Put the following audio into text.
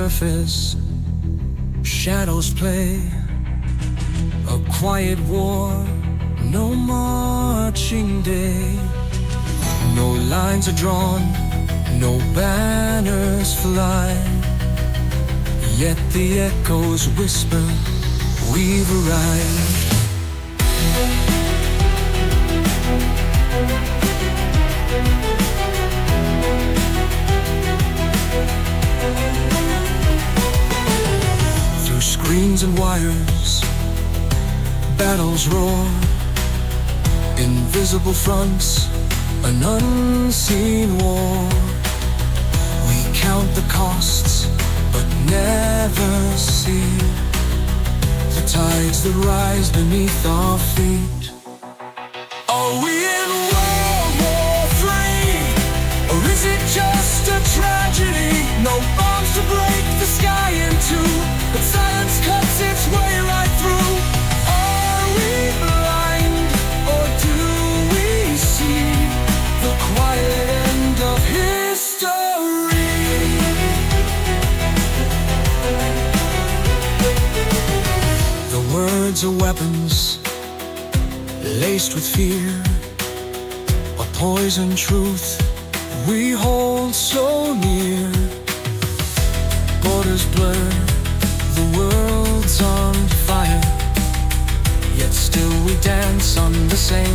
surface, shadows play. A quiet war, no marching day. No lines are drawn, no banners fly. Yet the echoes whisper, we've arrived. Through screens and wires, battles roar. Invisible fronts, an unseen war. We count the costs, but never see the tides that rise beneath our feet. Are we in World War III? Or is it just a tragedy? No bombs to break the sky in two, but silence cuts its way right through. Are we blind, or do we see the quiet end of history? The words are weapons, laced with fear, a poison truth we hold so near. Borders blur, the world's on fire, yet still we dance on the same